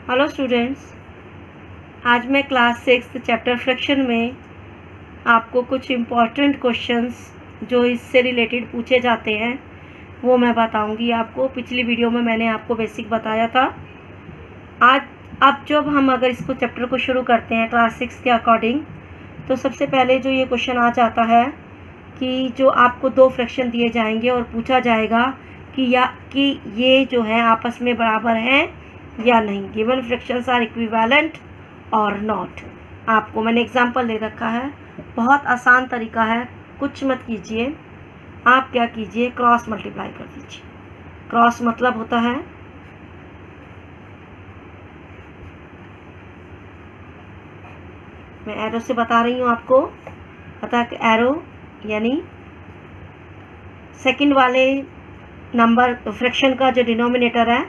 Hello students, आज मैं class 6 chapter fraction में आपको कुछ इम्पॉर्टेंट क्वेश्चंस जो इससे रिलेटेड पूछे जाते हैं वो मैं बताऊंगी आपको। पिछली वीडियो में मैंने आपको बेसिक बताया था। आज अब जब हम अगर इसको चैप्टर को शुरू करते हैं क्लास 6 के अकॉर्डिंग, तो सबसे पहले जो ये क्वेश्चन आ जाता है कि जो आपको दो फ्रैक्शन दिए जाएंगे और पूछा जाएगा कि ये जो है आपस में बराबर हैं या नहीं। गिवन फ्रैक्शंस आर इक्विवेलेंट और नॉट। आपको मैंने एग्जांपल दे रखा है, बहुत आसान तरीका है, कुछ मत कीजिए। आप क्या कीजिए, क्रॉस मल्टीप्लाई कर दीजिए। क्रॉस मतलब होता है मैं एरो से बता रही हूँ आपको, पता है कि एरो यानी सेकंड वाले नंबर फ्रैक्शन का जो डिनोमिनेटर है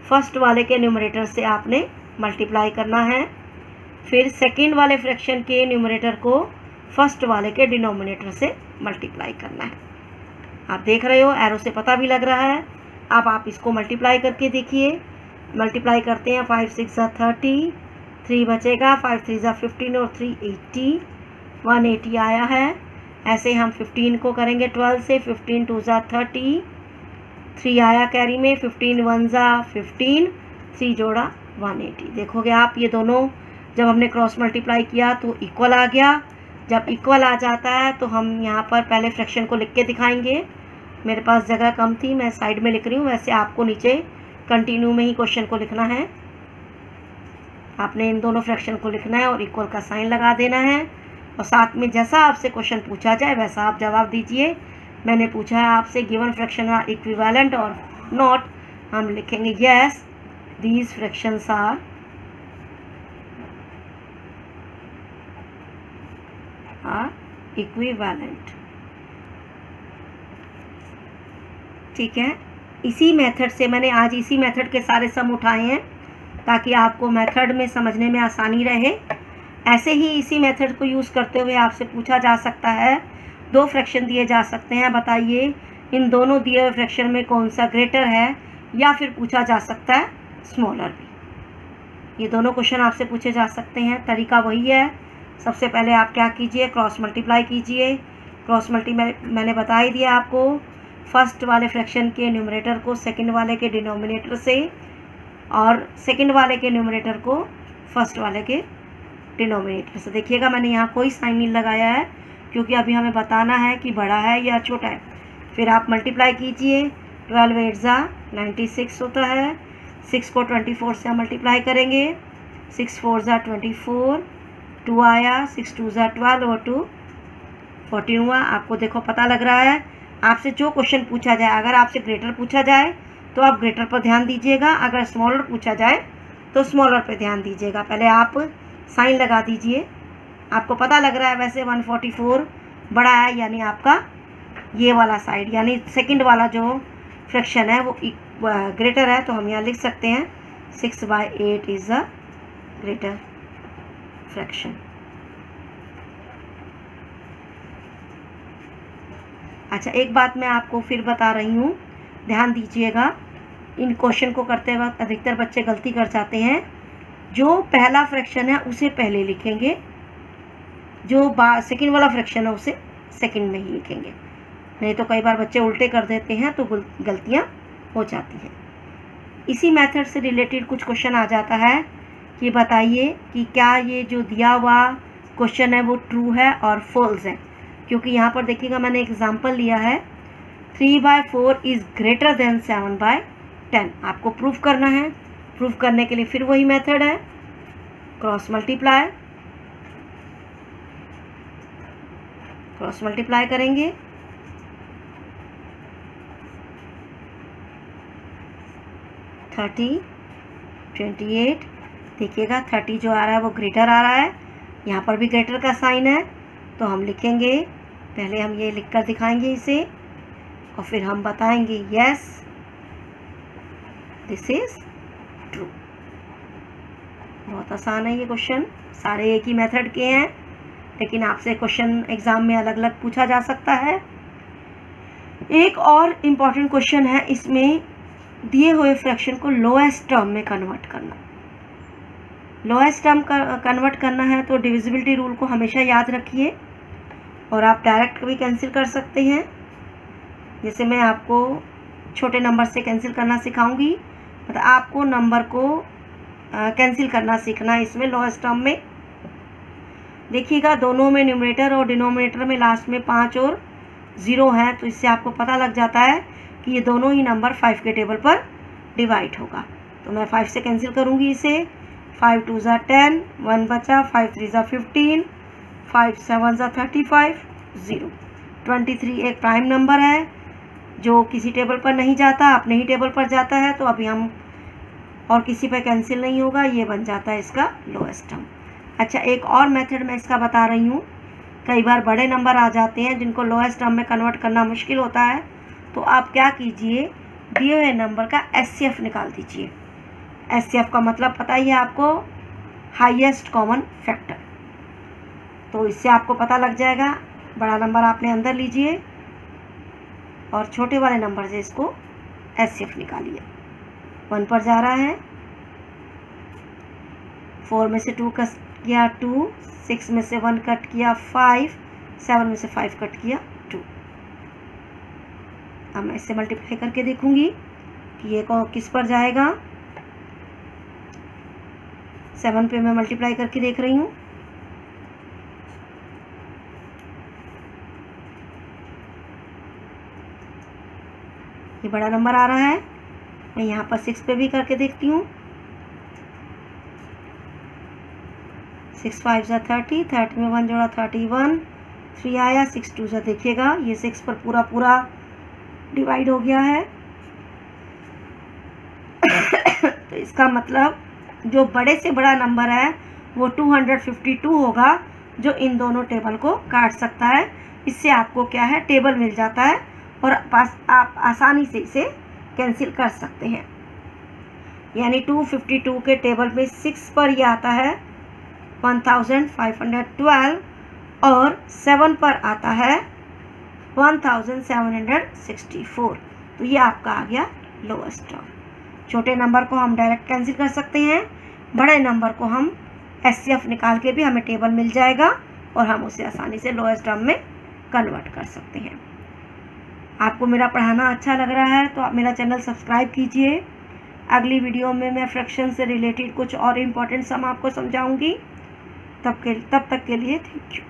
फर्स्ट वाले के न्यूमरेटर से आपने मल्टीप्लाई करना है। फिर सेकंड वाले फ्रैक्शन के न्यूमरेटर को फर्स्ट वाले के डिनोमिनेटर से मल्टीप्लाई करना है। आप देख रहे हो, एरो से पता भी लग रहा है। अब आप इसको मल्टीप्लाई करके देखिए। मल्टीप्लाई करते हैं, 5 6 ज़ा 30, 3 बचेगा, 5 3 ज़ा 15 और 3 80, 180 आया है। ऐसे हम 15 को करेंगे 12 से, 15 2 ज़ा 30, 3 आया कैरी में, 15 1 ज़ा 15, 3 जोड़ा 180। देखोगे आप, ये दोनों जब हमने क्रॉस मल्टीप्लाई किया तो इक्वल आ गया। जब इक्वल आ जाता है तो हम यहाँ पर पहले फ्रैक्शन को लिख के दिखाएंगे। मेरे पास जगह कम थी, मैं साइड में लिख रही हूँ। वैसे आपको नीचे कंटिन्यू में ही क्वेश्चन को लिखना है। आपने इन दोनों फ्रैक्शन को लिखना है और इक्वल का साइन लगा देना है, और साथ में जैसा आपसे क्वेश्चन पूछा जाए वैसा आप जवाब दीजिए। मैंने पूछा है आपसे गिवन फ्रैक्शन आर इक्विवेलेंट और नॉट, हम लिखेंगे yes these fractions are equivalent. ठीक है, इसी मेथड से मैंने आज इसी मेथड के सारे सम उठाए हैं ताकि आपको मेथड में समझने में आसानी रहे। ऐसे ही इसी मेथड को यूज़ करते हुए आपसे पूछा जा सकता है, दो फ्रैक्शन दिए जा सकते हैं, बताइए इन दोनों दिए हुए फ्रैक्शन में कौन सा ग्रेटर है, या फिर पूछा जा सकता है स्मॉलर भी। ये दोनों क्वेश्चन आपसे पूछे जा सकते हैं। तरीका वही है, सबसे पहले आप क्या कीजिए, क्रॉस मल्टीप्लाई कीजिए। क्रॉस मैंने बता ही दिया आपको, फर्स्ट वाले फ्रैक्शन के न्यूमरेटर को सेकंड वाले के डिनोमिनेटर से और सेकंड वाले के न्यूमरेटर को फर्स्ट वाले के डिनोमिनेटर से। देखिएगा मैंने यहाँ कोई साइन नहीं लगाया है क्योंकि अभी हमें बताना है कि बड़ा है या छोटा है। फिर आप मल्टीप्लाई कीजिए, 12 8 ज़ा 96 होता है। 6 को 24 से हम मल्टीप्लाई करेंगे, 6 4 ज़ा 24, 2 आया, 6 2 ज़ा 12 और 2 14 हुआ। आपको देखो पता लग रहा है। आपसे जो क्वेश्चन पूछा जाए, अगर आपसे ग्रेटर पूछा जाए तो आप ग्रेटर पर ध्यान दीजिएगा, अगर स्मॉलर पूछा जाए तो स्मॉलर पर ध्यान दीजिएगा। पहले आप साइन लगा दीजिए। आपको पता लग रहा है वैसे 144 बड़ा है, यानी आपका ये वाला साइड यानी सेकंड वाला जो फ्रैक्शन है वो ग्रेटर है। तो हम यहाँ लिख सकते हैं 6/8 इज़ अ ग्रेटर फ्रैक्शन। अच्छा, एक बात मैं आपको फिर बता रही हूँ, ध्यान दीजिएगा। इन क्वेश्चन को करते वक्त अधिकतर बच्चे गलती कर जाते हैं। जो पहला फ्रैक्शन है उसे पहले लिखेंगे, जो सेकंड वाला फ्रैक्शन है उसे सेकंड में ही लिखेंगे। नहीं तो कई बार बच्चे उल्टे कर देते हैं तो गलतियाँ हो जाती हैं। इसी मेथड से रिलेटेड कुछ क्वेश्चन आ जाता है कि बताइए कि क्या ये जो दिया हुआ क्वेश्चन है वो ट्रू है और फॉल्स है। क्योंकि यहाँ पर देखिएगा मैंने एग्जांपल लिया है, 3/4 इज़ ग्रेटर देन 7/10। आपको प्रूफ करना है। प्रूफ करने के लिए फिर वही मेथड है, क्रॉस मल्टीप्लाई। क्रॉस मल्टीप्लाई करेंगे, थर्टी 28। देखिएगा 30 जो आ रहा है वो ग्रेटर आ रहा है, यहाँ पर भी ग्रेटर का साइन है। तो हम लिखेंगे, पहले हम ये लिख कर दिखाएंगे इसे और फिर हम बताएंगे यस दिस इज ट्रू। बहुत आसान है ये क्वेश्चन, सारे एक ही मेथड के हैं, लेकिन आपसे क्वेश्चन एग्जाम में अलग अलग पूछा जा सकता है। एक और इम्पॉर्टेंट क्वेश्चन है इसमें, दिए हुए फ्रैक्शन को लोएस्ट टर्म में कन्वर्ट करना। लोएस्ट टर्म कन्वर्ट करना है तो डिविजिबिलिटी रूल को हमेशा याद रखिए, और आप डायरेक्ट भी कैंसिल कर सकते हैं। जैसे मैं आपको छोटे नंबर से कैंसिल करना सिखाऊंगी, मतलब आपको नंबर को कैंसिल करना सीखना है इसमें लोएस्ट टर्म में। देखिएगा दोनों में न्यूमरेटर और डिनोमिनेटर में लास्ट में 5 और 0 है, तो इससे आपको पता लग जाता है कि ये दोनों ही नंबर 5 के टेबल पर डिवाइड होगा। तो मैं 5 से कैंसिल करूँगी इसे। 5 2 ज़ा 10, 1 बचा, 5 3 ज़ा 15, 5 7 ज़ा 35, 0। 23 एक प्राइम नंबर है जो किसी टेबल पर नहीं जाता, अपने ही टेबल पर जाता है, तो अभी हम और किसी पर कैंसिल नहीं होगा, ये बन जाता है इसका लोएस्ट टर्म। अच्छा, एक और मेथड मैं इसका बता रही हूँ। कई बार बड़े नंबर आ जाते हैं जिनको लोएस्ट टर्म में कन्वर्ट करना मुश्किल होता है, तो आप क्या कीजिए, दिए हुए नंबर का एचसीएफ निकाल दीजिए। एचसीएफ का मतलब पता ही है आपको, हाईएस्ट कॉमन फैक्टर। तो इससे आपको पता लग जाएगा। बड़ा नंबर आपने अंदर लीजिए और छोटे वाले नंबर से इसको एचसीएफ निकालिए। 1 पर जा रहा है, 4 में से 2 कट किया 2, 6 में से 1 कट किया 5, 7 में से 5 कट किया 2। अब मैं इससे मल्टीप्लाई करके देखूंगी कि ये किस पर जाएगा। 7 पे मैं मल्टीप्लाई करके देख रही हूँ। ये बड़ा नंबर आ रहा है। मैं यहाँ पर 6 पे भी करके देखती हूँ। 6 5 ज़ा 30, 30 में 1 जोड़ा 31, 3 आया, 6 2 ज़ा देखिएगा ये 6 पर पूरा डिवाइड हो गया है। तो इसका मतलब जो बड़े से बड़ा नंबर है वो 252 होगा, जो इन दोनों टेबल को काट सकता है। इससे आपको क्या है, टेबल मिल जाता है और आप आसानी से इसे कैंसिल कर सकते हैं। यानी 252 के टेबल में 6 पर यह आता है 1512 और 7 पर आता है 1764। तो ये आपका आ गया लोएस्ट टर्म। छोटे नंबर को हम डायरेक्ट कैंसिल कर सकते हैं, बड़े नंबर को हम एचसीएफ निकाल के भी हमें टेबल मिल जाएगा और हम उसे आसानी से लोएस्ट टर्म में कन्वर्ट कर सकते हैं। आपको मेरा पढ़ाना अच्छा लग रहा है तो आप मेरा चैनल सब्सक्राइब कीजिए। अगली वीडियो में मैं फ्रैक्शन से रिलेटेड कुछ और इम्पोर्टेंट सम आपको समझाऊंगी। तब तक के लिए थैंक यू।